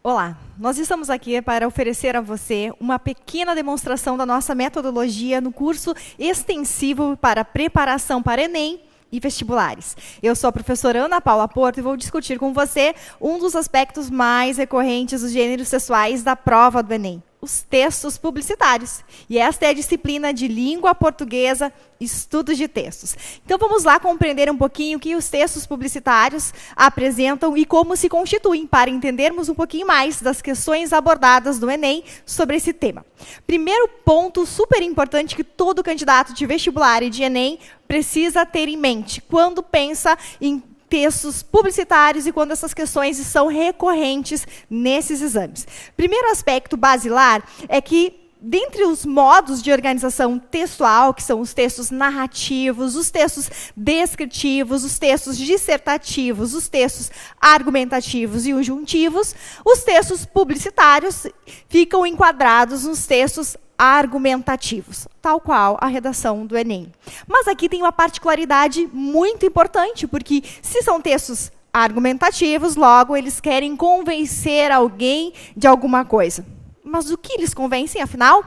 Olá, nós estamos aqui para oferecer a você uma pequena demonstração da nossa metodologia no curso extensivo para preparação para Enem e vestibulares. Eu sou a professora Ana Paula Porto e vou discutir com você um dos aspectos mais recorrentes dos gêneros sexuais da prova do Enem, os textos publicitários. E esta é a disciplina de língua portuguesa, estudos de textos. Então vamos lá compreender um pouquinho o que os textos publicitários apresentam e como se constituem, para entendermos um pouquinho mais das questões abordadas do Enem sobre esse tema. Primeiro ponto super importante que todo candidato de vestibular e de Enem precisa ter em mente quando pensa em textos publicitários e quando essas questões são recorrentes nesses exames. Primeiro aspecto basilar é que, dentre os modos de organização textual, que são os textos narrativos, os textos descritivos, os textos dissertativos, os textos argumentativos e os juntivos, os textos publicitários ficam enquadrados nos textos argumentativos, tal qual a redação do Enem. Mas aqui tem uma particularidade muito importante, porque se são textos argumentativos, logo eles querem convencer alguém de alguma coisa. Mas o que eles convencem, afinal?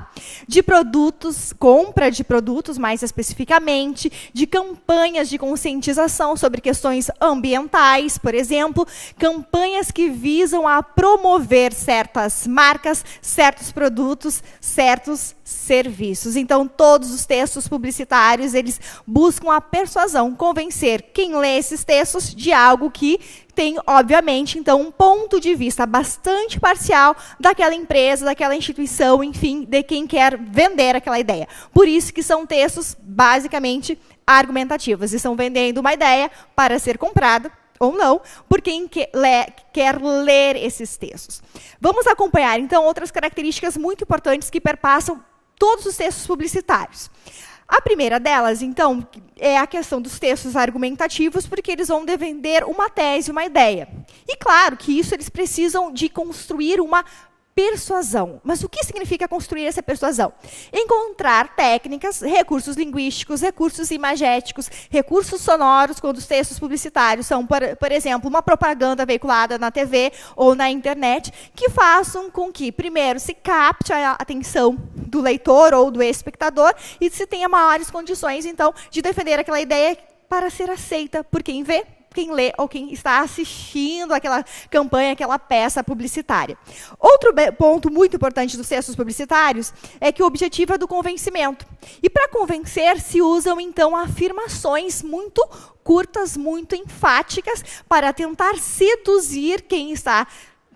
De produtos, compra de produtos, mais especificamente, de campanhas de conscientização sobre questões ambientais, por exemplo, campanhas que visam a promover certas marcas, certos produtos, certos serviços. Então, todos os textos publicitários, eles buscam a persuasão, convencer quem lê esses textos de algo que tem, obviamente, então, um ponto de vista bastante parcial daquela empresa, daquela instituição, enfim, de quem quer vender aquela ideia. Por isso que são textos, basicamente, argumentativos. E estão vendendo uma ideia para ser comprada, ou não, por quem quer ler esses textos. Vamos acompanhar, então, outras características muito importantes que perpassam todos os textos publicitários. A primeira delas, então, é a questão dos textos argumentativos, porque eles vão defender uma tese, uma ideia. E claro que isso eles precisam de construir uma persuasão. Mas o que significa construir essa persuasão? Encontrar técnicas, recursos linguísticos, recursos imagéticos, recursos sonoros, quando os textos publicitários são, por exemplo, uma propaganda veiculada na TV ou na internet, que façam com que, primeiro, se capte a atenção do leitor ou do espectador e se tenha maiores condições, então, de defender aquela ideia para ser aceita por quem vê, quem lê ou quem está assistindo aquela campanha, aquela peça publicitária. Outro ponto muito importante dos textos publicitários é que o objetivo é do convencimento. E para convencer se usam, então, afirmações muito curtas, muito enfáticas, para tentar seduzir quem está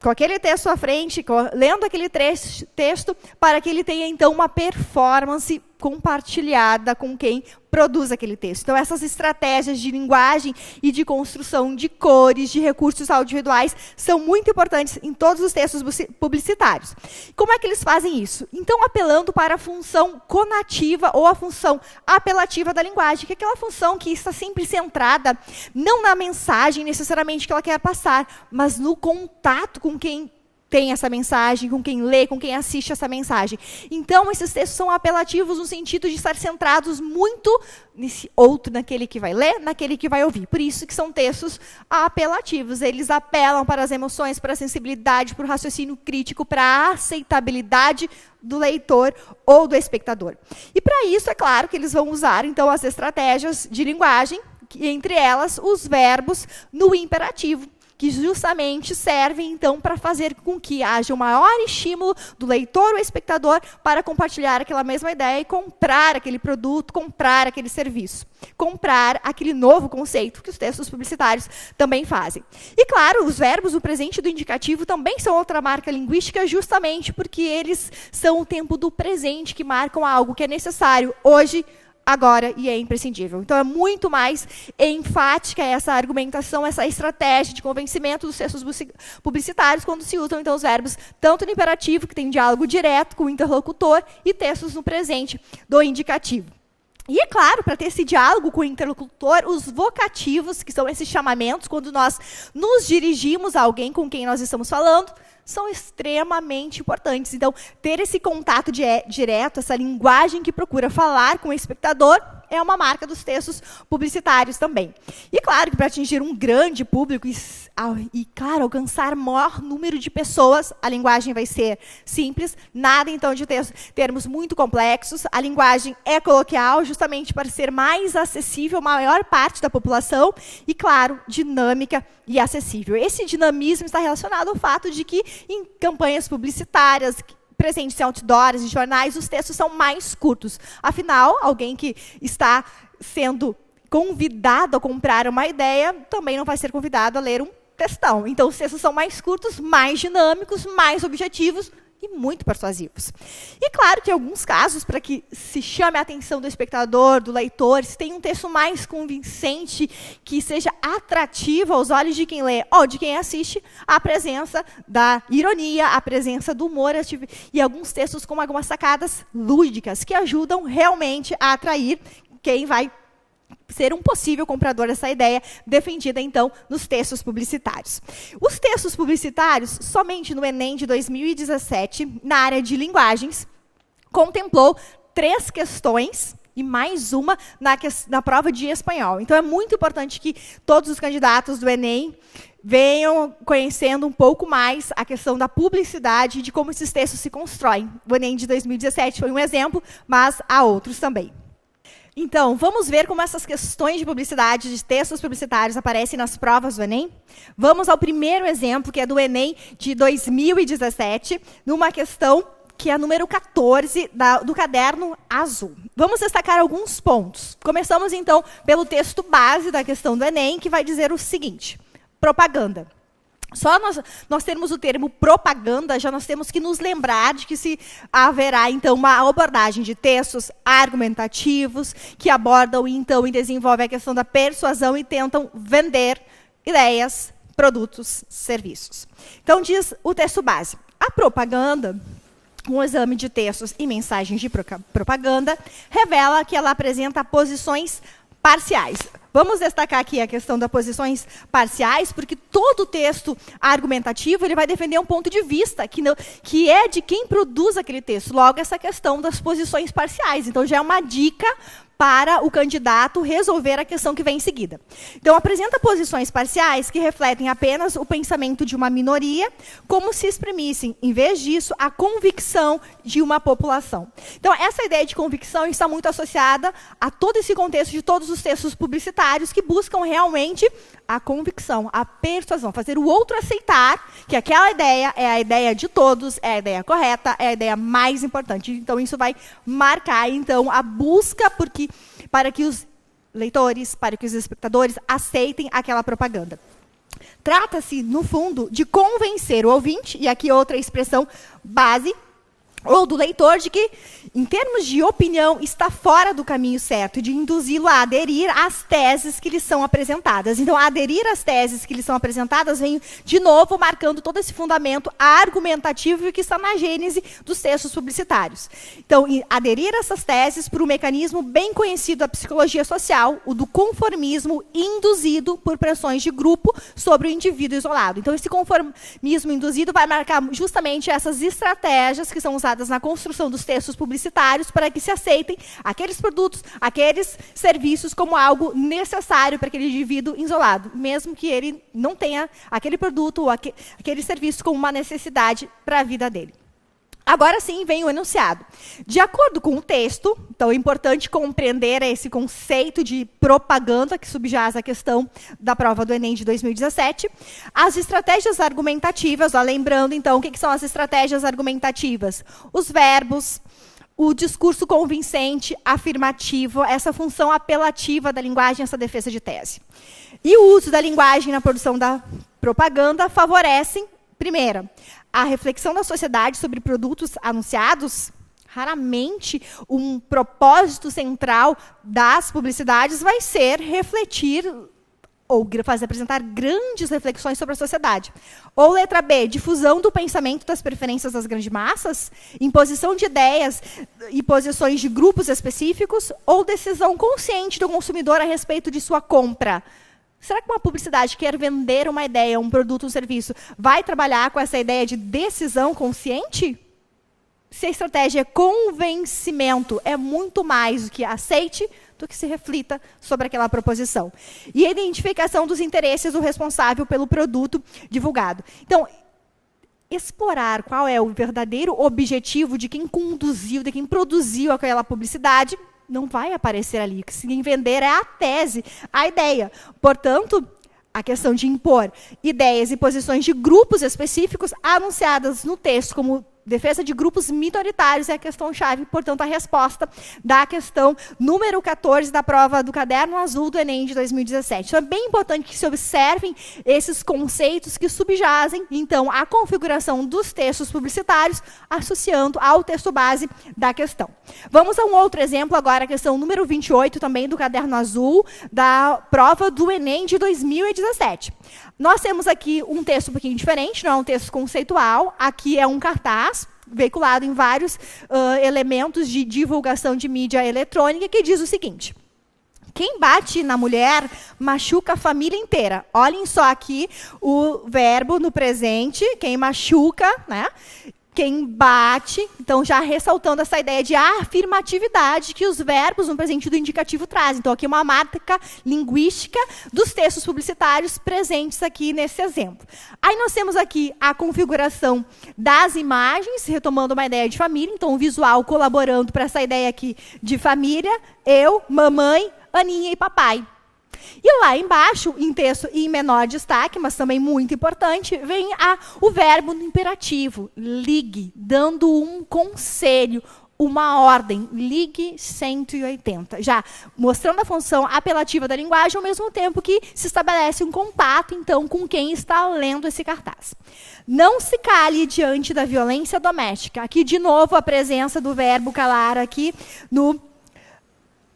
com aquele texto à frente, lendo aquele texto, para que ele tenha, então, uma performance compartilhada com quem produz aquele texto. Então, essas estratégias de linguagem e de construção de cores, de recursos audiovisuais, são muito importantes em todos os textos publicitários. Como é que eles fazem isso? Então, apelando para a função conativa ou a função apelativa da linguagem, que é aquela função que está sempre centrada, não na mensagem necessariamente que ela quer passar, mas no contato com quem tem essa mensagem, com quem lê, com quem assiste essa mensagem. Então, esses textos são apelativos no sentido de estar centrados muito nesse outro, naquele que vai ler, naquele que vai ouvir. Por isso que são textos apelativos. Eles apelam para as emoções, para a sensibilidade, para o raciocínio crítico, para a aceitabilidade do leitor ou do espectador. E para isso, é claro que eles vão usar, então, as estratégias de linguagem, entre elas, os verbos no imperativo, que justamente servem, então, para fazer com que haja um maior estímulo do leitor ou espectador para compartilhar aquela mesma ideia e comprar aquele produto, comprar aquele serviço, comprar aquele novo conceito que os textos publicitários também fazem. E, claro, os verbos, o presente e do indicativo também são outra marca linguística, justamente porque eles são o tempo do presente, que marcam algo que é necessário hoje, agora, e é imprescindível. Então, é muito mais enfática essa argumentação, essa estratégia de convencimento dos textos publicitários, quando se usam, então, os verbos tanto no imperativo, que tem diálogo direto com o interlocutor, e textos no presente do indicativo. E, é claro, para ter esse diálogo com o interlocutor, os vocativos, que são esses chamamentos, quando nós nos dirigimos a alguém com quem nós estamos falando, são extremamente importantes. Então, ter esse contato direto, essa linguagem que procura falar com o espectador, é uma marca dos textos publicitários também. E claro que para atingir um grande público e, claro, alcançar maior número de pessoas, a linguagem vai ser simples, nada então de termos muito complexos. A linguagem é coloquial, justamente para ser mais acessível à maior parte da população e, claro, dinâmica e acessível. Esse dinamismo está relacionado ao fato de que em campanhas publicitárias, presentes em outdoors, em jornais, os textos são mais curtos. Afinal, alguém que está sendo convidado a comprar uma ideia também não vai ser convidado a ler um textão. Então, os textos são mais curtos, mais dinâmicos, mais objetivos e muito persuasivos. E claro que em alguns casos, para que se chame a atenção do espectador, do leitor, se tem um texto mais convincente, que seja atrativo aos olhos de quem lê ou de quem assiste, a presença da ironia, a presença do humor e alguns textos com algumas sacadas lúdicas que ajudam realmente a atrair quem vai ser um possível comprador dessa ideia, defendida, então, nos textos publicitários. Os textos publicitários, somente no Enem de 2017, na área de linguagens, contemplou 3 questões e mais uma na prova de espanhol. Então, é muito importante que todos os candidatos do Enem venham conhecendo um pouco mais a questão da publicidade e de como esses textos se constroem. O Enem de 2017 foi um exemplo, mas há outros também. Então, vamos ver como essas questões de publicidade, de textos publicitários, aparecem nas provas do Enem? Vamos ao primeiro exemplo, que é do Enem de 2017, numa questão que é a número 14 do caderno azul. Vamos destacar alguns pontos. Começamos, então, pelo texto base da questão do Enem, que vai dizer o seguinte: propaganda. Só nós termos o termo propaganda, já nós temos que nos lembrar de que se haverá, então, uma abordagem de textos argumentativos que abordam, então, e desenvolvem a questão da persuasão e tentam vender ideias, produtos, serviços. Então, diz o texto base: a propaganda, um exame de textos e mensagens de propaganda, revela que ela apresenta posições parciais. Vamos destacar aqui a questão das posições parciais, porque todo texto argumentativo ele vai defender um ponto de vista que é de quem produz aquele texto. Logo, essa questão das posições parciais. Então, já é uma dica para o candidato resolver a questão que vem em seguida. Então, apresenta posições parciais que refletem apenas o pensamento de uma minoria, como se exprimissem, em vez disso, a convicção de uma população. Então, essa ideia de convicção está muito associada a todo esse contexto de todos os textos publicitários que buscam realmente a convicção, a persuasão, fazer o outro aceitar que aquela ideia é a ideia de todos, é a ideia correta, é a ideia mais importante. Então, isso vai marcar, então, a busca para que os leitores, para que os espectadores aceitem aquela propaganda. Trata-se, no fundo, de convencer o ouvinte, e aqui outra expressão base, ou do leitor, de que, em termos de opinião, está fora do caminho certo, de induzi-lo a aderir às teses que lhe são apresentadas. Então, aderir às teses que lhe são apresentadas vem, de novo, marcando todo esse fundamento argumentativo que está na gênese dos textos publicitários. Então, aderir a essas teses por um mecanismo bem conhecido da psicologia social, o do conformismo induzido por pressões de grupo sobre o indivíduo isolado. Então, esse conformismo induzido vai marcar justamente essas estratégias que são usadas na construção dos textos publicitários para que se aceitem aqueles produtos, aqueles serviços como algo necessário para aquele indivíduo isolado, mesmo que ele não tenha aquele produto ou aquele serviço como uma necessidade para a vida dele. Agora sim vem o enunciado. De acordo com o texto, então é importante compreender esse conceito de propaganda que subjaz a questão da prova do Enem de 2017. As estratégias argumentativas, lembrando então o que são as estratégias argumentativas? Os verbos, o discurso convincente, afirmativo, essa função apelativa da linguagem, essa defesa de tese. E o uso da linguagem na produção da propaganda favorecem, primeira, a reflexão da sociedade sobre produtos anunciados. Raramente um propósito central das publicidades vai ser refletir ou apresentar grandes reflexões sobre a sociedade. Ou letra B, difusão do pensamento das preferências das grandes massas, imposição de ideias e posições de grupos específicos, ou decisão consciente do consumidor a respeito de sua compra. Será que uma publicidade quer vender uma ideia, um produto, um serviço, vai trabalhar com essa ideia de decisão consciente? Se a estratégia é convencimento, é muito mais do que aceite, do que se reflita sobre aquela proposição. E a identificação dos interesses do responsável pelo produto divulgado. Então, explorar qual é o verdadeiro objetivo de quem conduziu, de quem produziu aquela publicidade, não vai aparecer ali. O que se vender é a tese, a ideia. Portanto, a questão de impor ideias e posições de grupos específicos anunciadas no texto como defesa de grupos minoritários é a questão-chave, portanto, a resposta da questão número 14 da prova do Caderno Azul do Enem de 2017. Então, é bem importante que se observem esses conceitos que subjazem, então, a configuração dos textos publicitários, associando ao texto base da questão. Vamos a um outro exemplo agora, a questão número 28, também do Caderno Azul, da prova do Enem de 2017. Nós temos aqui um texto um pouquinho diferente, não é um texto conceitual, aqui é um cartaz, veiculado em vários elementos de divulgação de mídia eletrônica, que diz o seguinte: quem bate na mulher machuca a família inteira. Olhem só aqui o verbo no presente, quem machuca, né? Quem bate, então já ressaltando essa ideia de afirmatividade que os verbos no presente do indicativo trazem. Então, aqui uma marca linguística dos textos publicitários presentes aqui nesse exemplo. Aí nós temos aqui a configuração das imagens, retomando uma ideia de família, então o visual colaborando para essa ideia aqui de família, eu, mamãe, Aninha e papai. E lá embaixo, em texto em menor destaque, mas também muito importante, vem o verbo no imperativo, ligue, dando um conselho, uma ordem, ligue 180. Já mostrando a função apelativa da linguagem, ao mesmo tempo que se estabelece um contato, então, com quem está lendo esse cartaz. Não se cale diante da violência doméstica. Aqui, de novo, a presença do verbo calar aqui no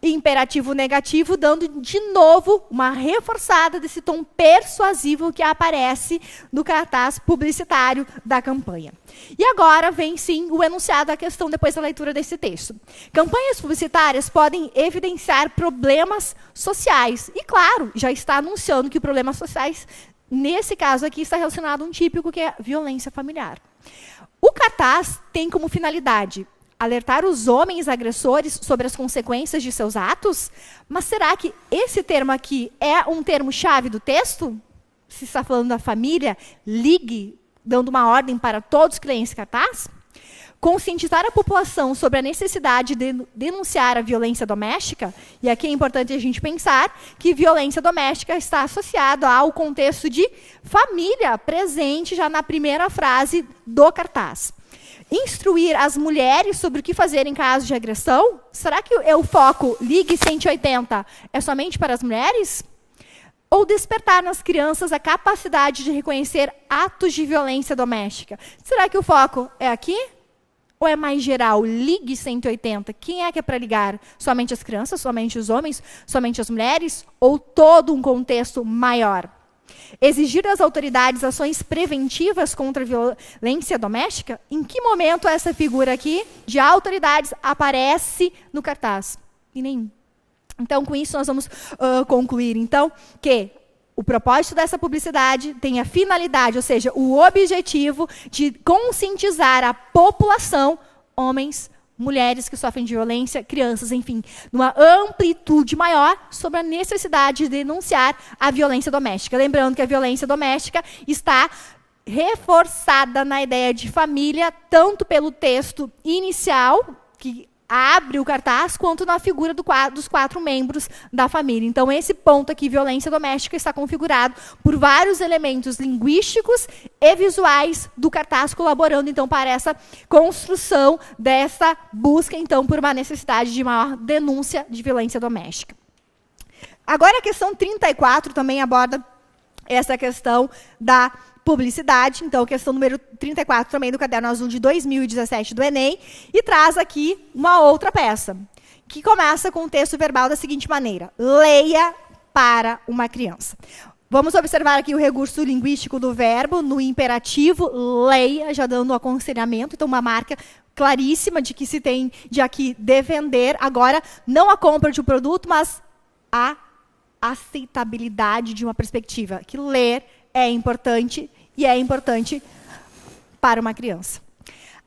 imperativo negativo, dando de novo uma reforçada desse tom persuasivo que aparece no cartaz publicitário da campanha. E agora vem, sim, o enunciado da questão depois da leitura desse texto. Campanhas publicitárias podem evidenciar problemas sociais. E, claro, já está anunciando que problemas sociais, nesse caso aqui, está relacionado a um típico que é a violência familiar. O cartaz tem como finalidade alertar os homens agressores sobre as consequências de seus atos? Mas será que esse termo aqui é um termo-chave do texto? Se está falando da família, ligue, dando uma ordem para todos que leem esse cartaz? Conscientizar a população sobre a necessidade de denunciar a violência doméstica? E aqui é importante a gente pensar que violência doméstica está associada ao contexto de família, presente já na primeira frase do cartaz. Instruir as mulheres sobre o que fazer em caso de agressão? Será que o foco Ligue 180 é somente para as mulheres? Ou despertar nas crianças a capacidade de reconhecer atos de violência doméstica? Será que o foco é aqui? Ou é mais geral? Ligue 180. Quem é que é para ligar? Somente as crianças? Somente os homens? Somente as mulheres? Ou todo um contexto maior? Exigir das autoridades ações preventivas contra a violência doméstica? Em que momento essa figura aqui de autoridades aparece no cartaz? Em nenhum. Então, com isso, nós vamos concluir, então, que o propósito dessa publicidade tem a finalidade, ou seja, o objetivo de conscientizar a população, homens, mulheres que sofrem de violência, crianças, enfim, numa amplitude maior sobre a necessidade de denunciar a violência doméstica. Lembrando que a violência doméstica está reforçada na ideia de família, tanto pelo texto inicial, que abre o cartaz, quanto na figura dos 4 membros da família. Então, esse ponto aqui, violência doméstica, está configurado por vários elementos linguísticos e visuais do cartaz, colaborando, então, para essa construção dessa busca, então, por uma necessidade de maior denúncia de violência doméstica. Agora, a questão 34 também aborda essa questão da publicidade, então, questão número 34 também do Caderno Azul de 2017 do Enem, e traz aqui uma outra peça, que começa com o texto verbal da seguinte maneira: leia para uma criança. Vamos observar aqui o recurso linguístico do verbo no imperativo, leia, já dando um aconselhamento, então uma marca claríssima de que se tem de aqui de vender, agora, não a compra de um produto, mas a aceitabilidade de uma perspectiva, que ler é importante e é importante para uma criança.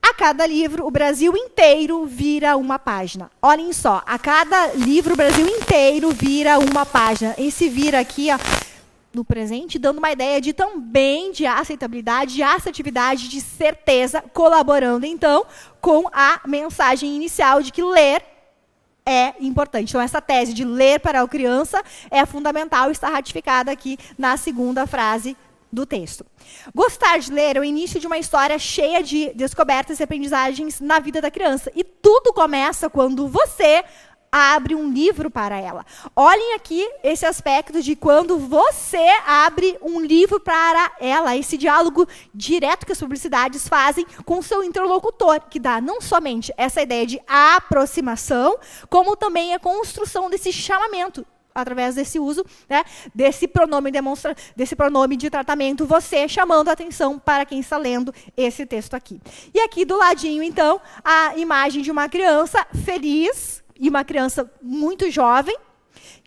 A cada livro, o Brasil inteiro vira uma página. Olhem só, a cada livro, o Brasil inteiro vira uma página. Esse vira aqui, ó, no presente, dando uma ideia de também de aceitabilidade, de assertividade, de certeza, colaborando, então, com a mensagem inicial de que ler é importante. Então, essa tese de ler para a criança é fundamental e está ratificada aqui na segunda frase do texto. Gostar de ler é o início de uma história cheia de descobertas e aprendizagens na vida da criança. E tudo começa quando você abre um livro para ela. Olhem aqui esse aspecto de quando você abre um livro para ela, esse diálogo direto que as publicidades fazem com o seu interlocutor, que dá não somente essa ideia de aproximação, como também a construção desse chamamento, através desse uso, né, desse pronome de tratamento, você chamando a atenção para quem está lendo esse texto aqui. E aqui do ladinho, então, a imagem de uma criança feliz, e uma criança muito jovem,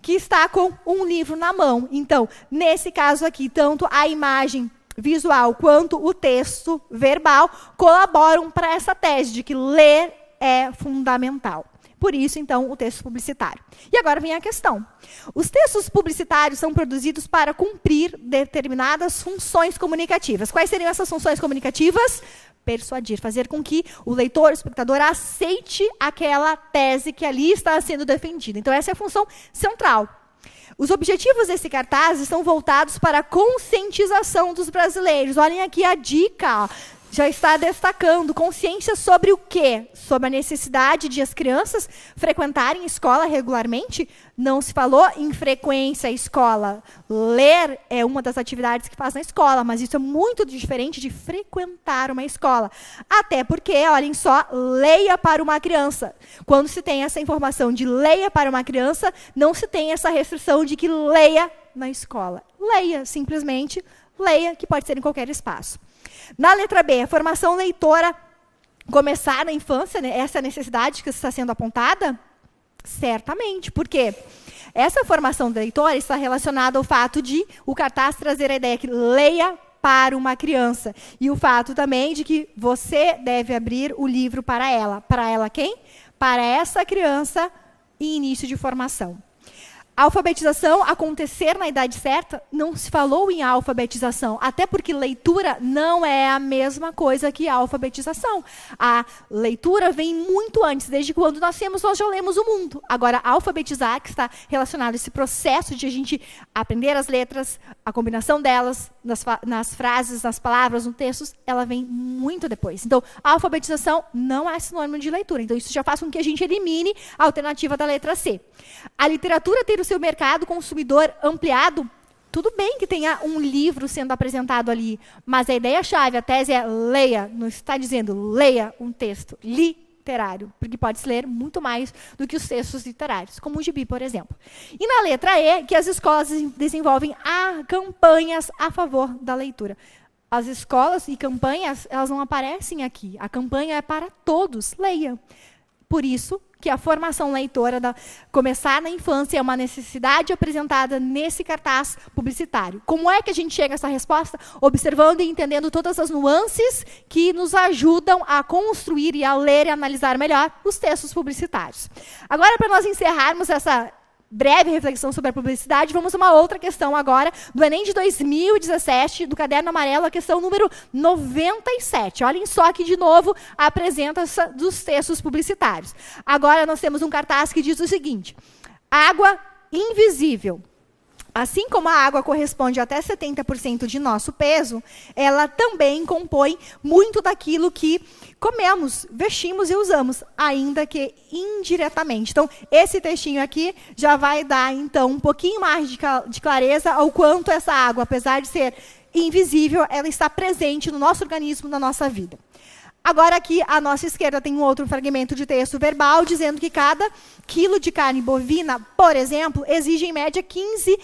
que está com um livro na mão. Então, nesse caso aqui, tanto a imagem visual quanto o texto verbal colaboram para essa tese de que ler é fundamental. Por isso, então, o texto publicitário. E agora vem a questão. Os textos publicitários são produzidos para cumprir determinadas funções comunicativas. Quais seriam essas funções comunicativas? Persuadir, fazer com que o leitor, o espectador, aceite aquela tese que ali está sendo defendida. Então, essa é a função central. Os objetivos desse cartaz estão voltados para a conscientização dos brasileiros. Olhem aqui a dica, ó. Já está destacando consciência sobre o quê? Sobre a necessidade de as crianças frequentarem escola regularmente? Não se falou em frequência à escola. Ler é uma das atividades que faz na escola, mas isso é muito diferente de frequentar uma escola. Até porque, olhem só, leia para uma criança. Quando se tem essa informação de leia para uma criança, não se tem essa restrição de que leia na escola. Leia, simplesmente leia, que pode ser em qualquer espaço. Na letra B, a formação leitora começar na infância, né? Essa é a necessidade que está sendo apontada? Certamente, porque essa formação do leitor está relacionada ao fato de o cartaz trazer a ideia que leia para uma criança. E o fato também de que você deve abrir o livro para ela. Para ela quem? Para essa criança em início de formação. A alfabetização acontecer na idade certa, não se falou em alfabetização, até porque leitura não é a mesma coisa que a alfabetização. A leitura vem muito antes, desde quando nascemos nós já lemos o mundo. Agora, alfabetizar, que está relacionado a esse processo de a gente aprender as letras, a combinação delas, nas frases, nas palavras, nos textos, ela vem muito depois. Então, a alfabetização não é sinônimo de leitura. Então, isso já faz com que a gente elimine a alternativa da letra C. A literatura ter o seu mercado consumidor ampliado, tudo bem que tenha um livro sendo apresentado ali, mas a ideia-chave, a tese é leia, não está dizendo leia um texto literário, porque pode-se ler muito mais do que os textos literários, como o gibi, por exemplo. E na letra E, que as escolas desenvolvem campanhas a favor da leitura. As escolas e campanhas, elas não aparecem aqui. A campanha é para todos, leia. Por isso que a formação leitora, começar na infância, é uma necessidade apresentada nesse cartaz publicitário. Como é que a gente chega a essa resposta? Observando e entendendo todas as nuances que nos ajudam a construir e a ler e analisar melhor os textos publicitários. Agora, para nós encerrarmos essa breve reflexão sobre a publicidade, vamos a uma outra questão agora, do Enem de 2017, do caderno amarelo, a questão número 97. Olhem só que, de novo, a presença dos textos publicitários. Agora nós temos um cartaz que diz o seguinte: água invisível. Assim como a água corresponde a até 70% de nosso peso, ela também compõe muito daquilo que comemos, vestimos e usamos, ainda que indiretamente. Então, esse textinho aqui já vai dar, então, um pouquinho mais de clareza ao quanto essa água, apesar de ser invisível, ela está presente no nosso organismo, na nossa vida. Agora, aqui, à nossa esquerda, tem um outro fragmento de texto verbal, dizendo que cada quilo de carne bovina, por exemplo, exige, em média, 15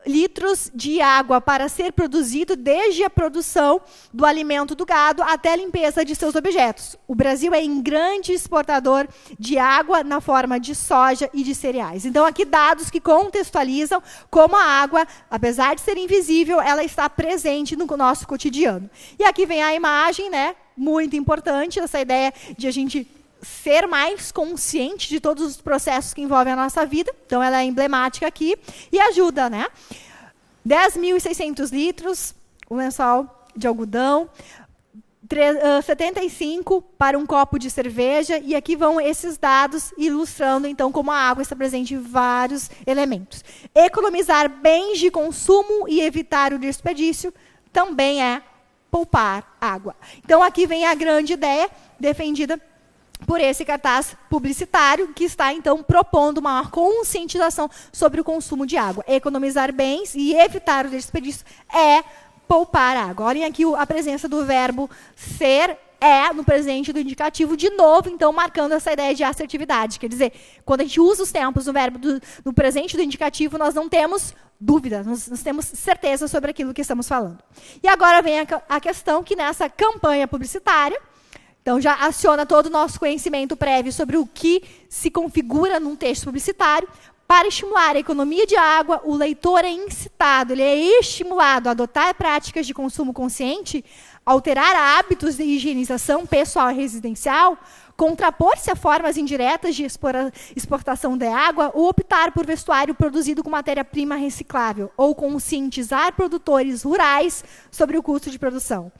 litros de água para ser produzido desde a produção do alimento do gado até a limpeza de seus objetos. O Brasil é um grande exportador de água na forma de soja e de cereais. Então, aqui dados que contextualizam como a água, apesar de ser invisível, ela está presente no nosso cotidiano. E aqui vem a imagem, né, muito importante, essa ideia de a gente ser mais consciente de todos os processos que envolvem a nossa vida. Então, ela é emblemática aqui e ajuda, né? 10.600 litros, o lençol de algodão, 75 para um copo de cerveja, e aqui vão esses dados ilustrando, então, como a água está presente em vários elementos. Economizar bens de consumo e evitar o desperdício também é poupar água. Então, aqui vem a grande ideia defendida por esse cartaz publicitário, que está, então, propondo uma conscientização sobre o consumo de água. Economizar bens e evitar o desperdício é poupar água. Olhem aqui a presença do verbo ser, no presente do indicativo, de novo, então, marcando essa ideia de assertividade. Quer dizer, quando a gente usa os tempos no verbo no presente do indicativo, nós não temos dúvida, nós temos certeza sobre aquilo que estamos falando. E agora vem a questão que nessa campanha publicitária, então, já aciona todo o nosso conhecimento prévio sobre o que se configura num texto publicitário. Para estimular a economia de água, o leitor é incitado, ele é estimulado a adotar práticas de consumo consciente, alterar hábitos de higienização pessoal e residencial, contrapor-se a formas indiretas de exportação de água ou optar por vestuário produzido com matéria-prima reciclável, ou conscientizar produtores rurais sobre o custo de produção.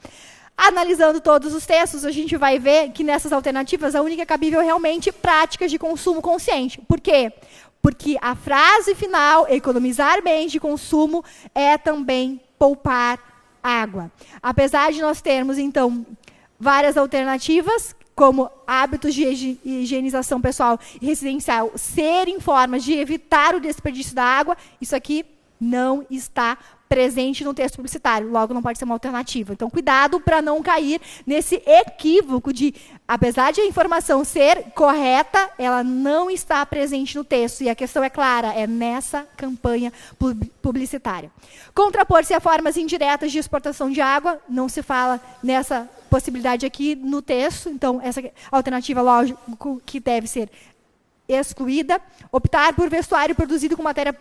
Analisando todos os textos, a gente vai ver que nessas alternativas a única cabível é realmente práticas de consumo consciente. Por quê? Porque a frase final, economizar bens de consumo, é também poupar água. Apesar de nós termos, então, várias alternativas, como hábitos de higienização pessoal e residencial serem formas de evitar o desperdício da água, isso aqui não está presente no texto publicitário, logo não pode ser uma alternativa. Então, cuidado para não cair nesse equívoco de, apesar de a informação ser correta, ela não está presente no texto. E a questão é clara, é nessa campanha publicitária. Contrapor-se a formas indiretas de exportação de água, não se fala nessa possibilidade aqui no texto, então essa alternativa, lógico, que deve ser excluída. Optar por vestuário produzido com matéria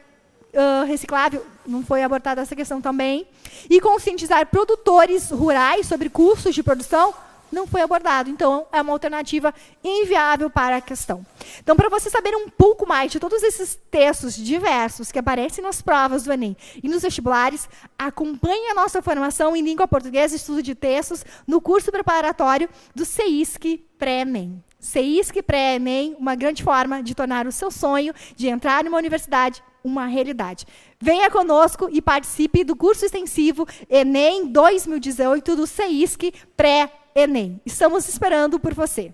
reciclável, não foi abordada essa questão também. E conscientizar produtores rurais sobre custos de produção, não foi abordado. Então, é uma alternativa inviável para a questão. Então, para você saber um pouco mais de todos esses textos diversos que aparecem nas provas do Enem e nos vestibulares, acompanhe a nossa formação em língua portuguesa e estudo de textos no curso preparatório do CEISC Pré-ENEM. CEISC Pré-ENEM, uma grande forma de tornar o seu sonho de entrar numa universidade uma realidade. Venha conosco e participe do curso extensivo Enem 2018 do CEISC Pré-ENEM. Estamos esperando por você.